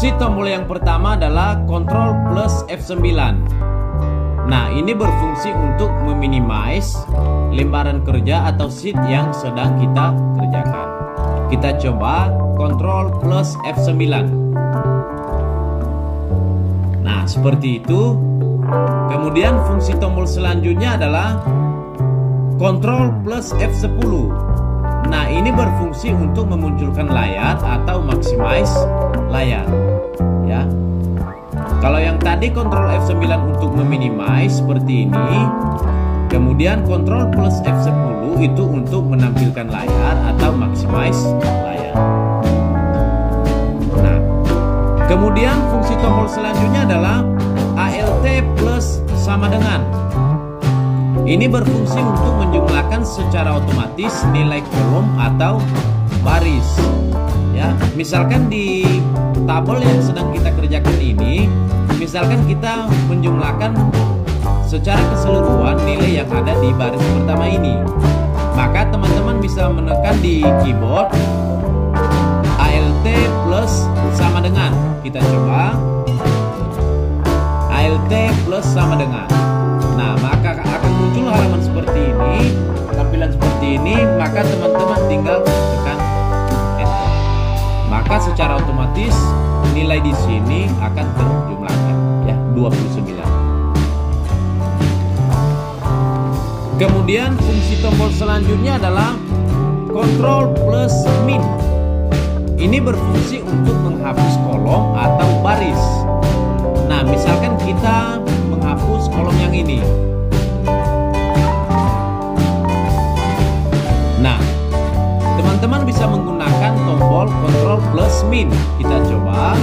Fungsi tombol yang pertama adalah Ctrl plus F9. Nah, ini berfungsi untuk meminimize lembaran kerja atau sheet yang sedang kita kerjakan. Kita coba Ctrl plus F9. Nah, seperti itu. Kemudian fungsi tombol selanjutnya adalah Ctrl plus F10. Nah, ini berfungsi untuk memunculkan layar atau maximize layar, ya. Kalau yang tadi Ctrl F9 untuk meminimize seperti ini, kemudian Ctrl plus F10 itu untuk menampilkan layar atau maximize layar. Nah, kemudian fungsi tombol selanjutnya adalah Alt plus sama dengan. Ini berfungsi untuk menjumlahkan secara otomatis nilai kolom atau baris. Ya, misalkan di tabel yang sedang kita kerjakan ini, misalkan kita menjumlahkan secara keseluruhan nilai yang ada di baris pertama ini, maka teman-teman bisa menekan di keyboard Alt plus sama dengan. Kita coba Alt plus sama dengan. Nah, maka akan muncul halaman seperti ini, tampilan seperti ini, maka teman-teman tinggal tekan enter. Maka secara otomatis nilai di sini akan terjumlahkan, ya, 29. Kemudian fungsi tombol selanjutnya adalah Ctrl plus min. Ini berfungsi untuk menghapus kolom atau baris. Nah, misalkan kita menghapus kolom yang ini. Nah, teman-teman bisa menggunakan tombol Ctrl plus min. Kita coba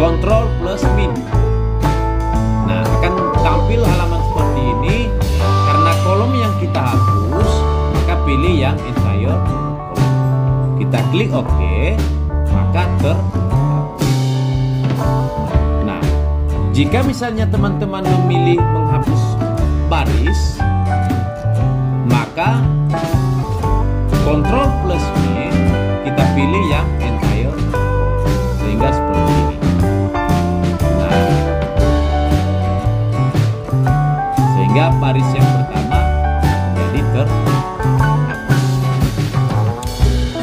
Ctrl plus min. Nah, akan tampil halaman seperti ini. Karena kolom yang kita hapus, maka pilih yang entire kolom. Kita klik OK, maka jika misalnya teman-teman memilih menghapus baris, maka Ctrl plus min, kita pilih yang entire, sehingga seperti ini. Nah, sehingga baris yang pertama jadi terhapus.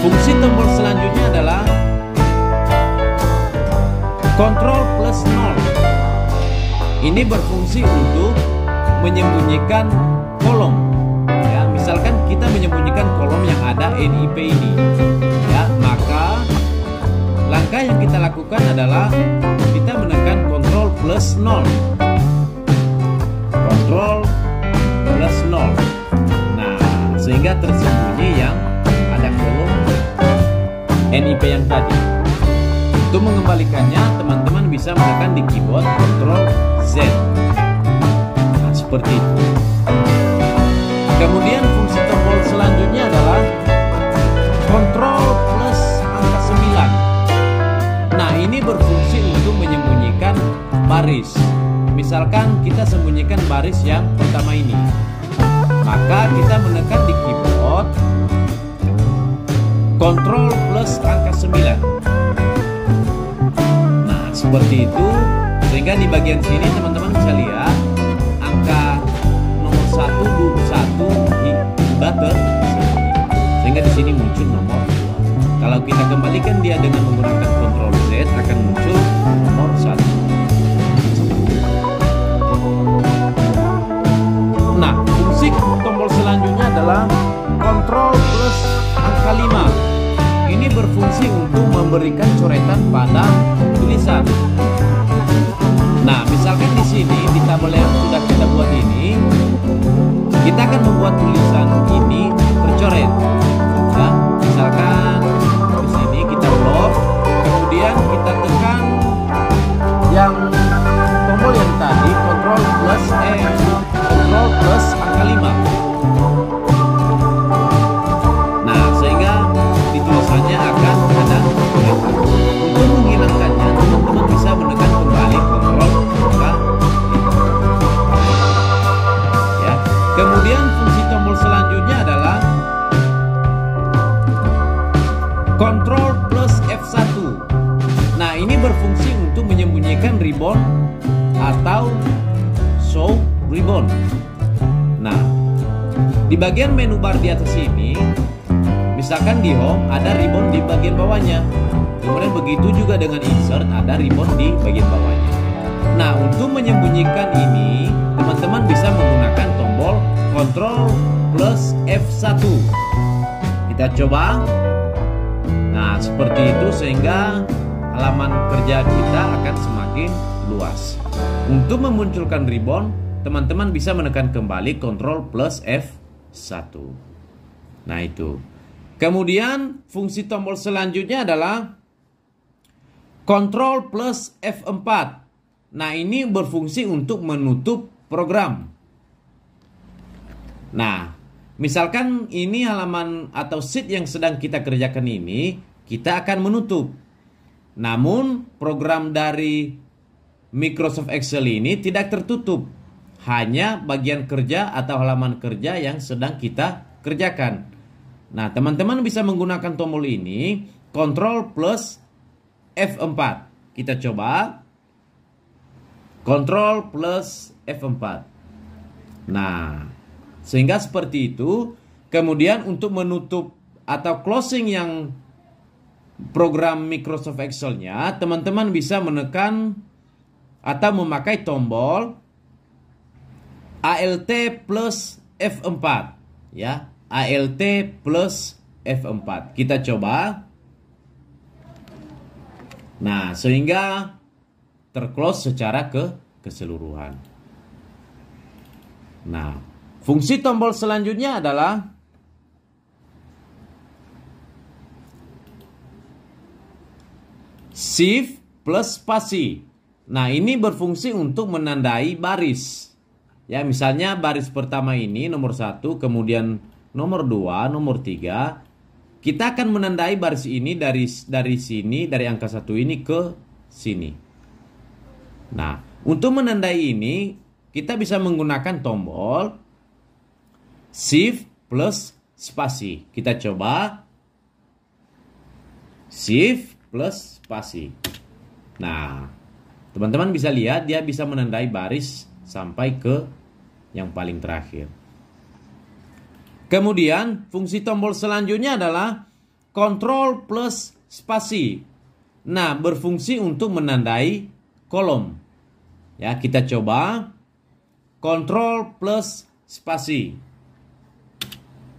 Fungsi tombol selanjutnya adalah Ctrl plus 0. Ini berfungsi untuk menyembunyikan kolom. Ya, misalkan kita menyembunyikan kolom yang ada NIP ini, ya, maka langkah yang kita lakukan adalah kita menekan Ctrl plus 0. Ctrl plus 0. Nah, sehingga tersembunyi yang ada kolom NIP yang tadi. Untuk mengembalikannya, teman-teman bisa menekan di keyboard Ctrl Z. Nah, seperti itu. Kemudian fungsi tombol selanjutnya adalah Ctrl plus angka 9. Nah, ini berfungsi untuk menyembunyikan baris. Misalkan kita sembunyikan baris yang pertama ini, maka kita menekan di keyboard Ctrl plus angka 9. Seperti itu, sehingga di bagian sini teman-teman bisa lihat angka nomor 121 sudah tersembunyi, sehingga di sini muncul nomor 2. Kalau kita kembalikan dia dengan menggunakan Ctrl Z, akan muncul nomor 1. Nah, fungsi tombol selanjutnya adalah Ctrl plus angka 5. Ini berfungsi untuk memberikan coretan pada tulisan. Nah, misalkan di sini di tabel yang sudah kita buat ini, kita akan membuat tulisan ini tercoret. Ya, misalkan di sini kita blok, kemudian kita tekan yang tombol yang tadi Ctrl plus Ctrl plus angka 5. Nah, sehingga di tulisannya akan ada coretan. Untuk menghilangkannya, teman-teman bisa menekan kembali Ctrl angka 5. Ya. Kemudian fungsi tombol selanjutnya adalah Ctrl plus F1. Nah, ini berfungsi untuk menyembunyikan ribbon atau show ribbon. Nah, di bagian menu bar di atas ini, misalkan di home ada ribbon di bagian bawahnya. Kemudian begitu juga dengan insert, ada ribbon di bagian bawahnya. Nah, untuk menyembunyikan ini, teman-teman bisa menggunakan tombol Ctrl plus F1. Kita coba. Nah, seperti itu sehingga halaman kerja kita akan semakin luas. Untuk memunculkan ribbon, teman-teman bisa menekan kembali Ctrl plus F1. Nah, itu. Kemudian fungsi tombol selanjutnya adalah Ctrl plus F4. Nah, ini berfungsi untuk menutup program. Nah, misalkan ini halaman atau sheet yang sedang kita kerjakan ini, kita akan menutup. Namun, program dari Microsoft Excel ini tidak tertutup. Hanya bagian kerja atau halaman kerja yang sedang kita kerjakan. Nah, teman-teman bisa menggunakan tombol ini, Ctrl plus F4. Kita coba. Ctrl plus F4. Nah, sehingga seperti itu. Kemudian untuk menutup atau closing yang program Microsoft Excel-nya, teman-teman bisa menekan atau memakai tombol Alt plus F4. Ya, Alt plus F4. Kita coba. Nah, sehingga terclose secara keseluruhan. Nah, fungsi tombol selanjutnya adalah Shift plus spasi. Nah, ini berfungsi untuk menandai baris. Ya, misalnya baris pertama ini nomor 1, kemudian nomor 2, nomor 3. Kita akan menandai baris ini dari sini, dari angka 1 ini ke sini. Nah, untuk menandai ini, kita bisa menggunakan tombol Shift plus spasi. Kita coba. Shift plus spasi. Nah, teman-teman bisa lihat dia bisa menandai baris sampai ke yang paling terakhir. Kemudian fungsi tombol selanjutnya adalah Ctrl plus spasi. Nah, berfungsi untuk menandai kolom. Ya, kita coba. Ctrl plus spasi.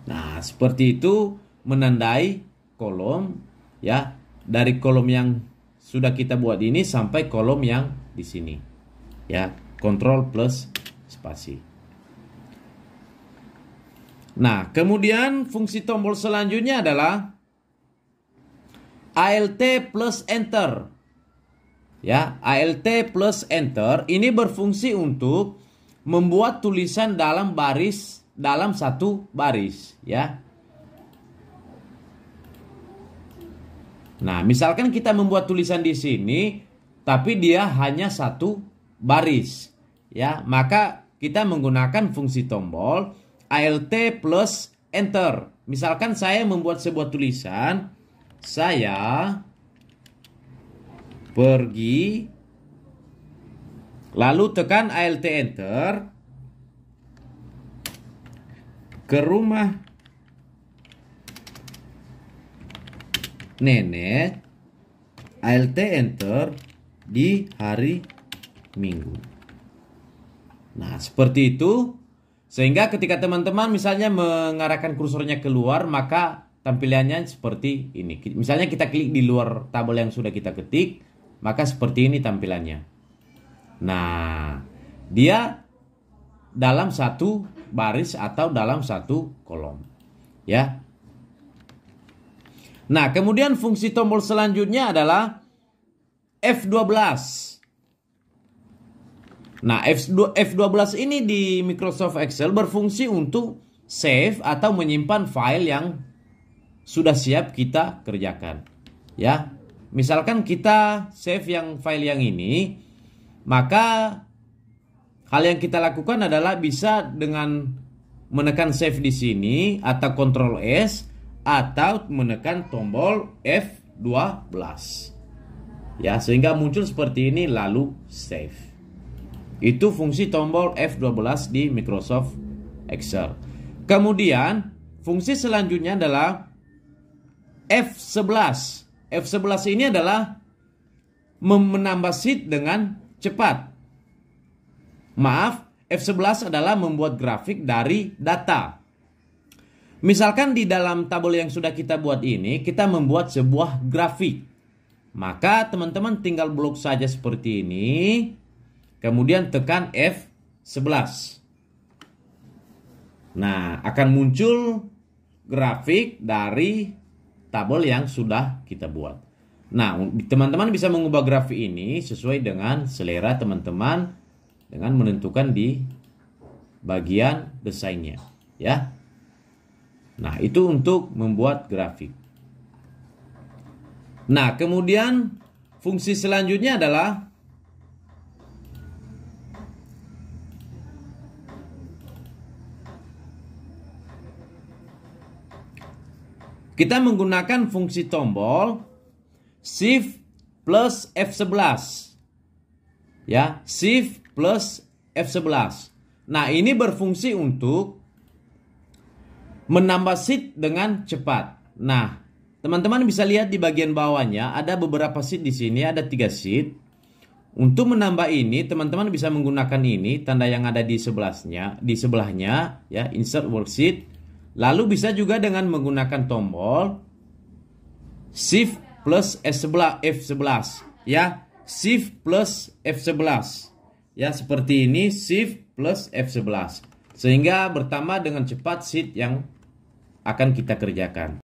Nah, seperti itu menandai kolom. Ya, dari kolom yang sudah kita buat ini sampai kolom yang di sini. Ya, Ctrl plus spasi. Nah, kemudian fungsi tombol selanjutnya adalah Alt plus Enter. Ya, Alt plus Enter ini berfungsi untuk membuat tulisan dalam satu baris, ya. Nah, misalkan kita membuat tulisan di sini, tapi dia hanya satu baris, ya, maka kita menggunakan fungsi tombol Alt plus Enter. Misalkan saya membuat sebuah tulisan, saya pergi, lalu tekan Alt Enter, ke rumah nenek, Alt Enter di hari Minggu. Nah, seperti itu. Sehingga ketika teman-teman misalnya mengarahkan kursornya keluar, maka tampilannya seperti ini. Misalnya kita klik di luar tabel yang sudah kita ketik, maka seperti ini tampilannya. Nah, dia dalam satu baris atau dalam satu kolom. Ya. Nah, kemudian fungsi tombol selanjutnya adalah F12. Nah, F12 ini di Microsoft Excel berfungsi untuk save atau menyimpan file yang sudah siap kita kerjakan. Ya, misalkan kita save file yang ini, maka hal yang kita lakukan adalah bisa dengan menekan save di sini atau Ctrl S atau menekan tombol F12. F12. Ya, sehingga muncul seperti ini lalu save. Itu fungsi tombol F12 di Microsoft Excel. Kemudian fungsi selanjutnya adalah F11. F11 ini adalah menambah sheet dengan cepat. Maaf, F11 adalah membuat grafik dari data. Misalkan di dalam tabel yang sudah kita buat ini, kita membuat sebuah grafik. Maka teman-teman tinggal blok saja seperti ini. Kemudian tekan F11. Nah, akan muncul grafik dari tabel yang sudah kita buat. Nah, teman-teman bisa mengubah grafik ini sesuai dengan selera teman-teman dengan menentukan di bagian desainnya, ya. Nah, itu untuk membuat grafik. Nah, kemudian fungsi selanjutnya adalah kita menggunakan fungsi tombol Shift plus F11. Ya, Shift plus F11. Nah, ini berfungsi untuk menambah sheet dengan cepat. Nah, teman-teman bisa lihat di bagian bawahnya ada beberapa sheet di sini, ada 3 sheet. Untuk menambah ini, teman-teman bisa menggunakan ini tanda yang ada di sebelahnya, ya, insert worksheet. Lalu bisa juga dengan menggunakan tombol Shift plus F11, ya, Shift plus F11. Ya, seperti ini, Shift plus F11. Sehingga bertambah dengan cepat sheet yang akan kita kerjakan.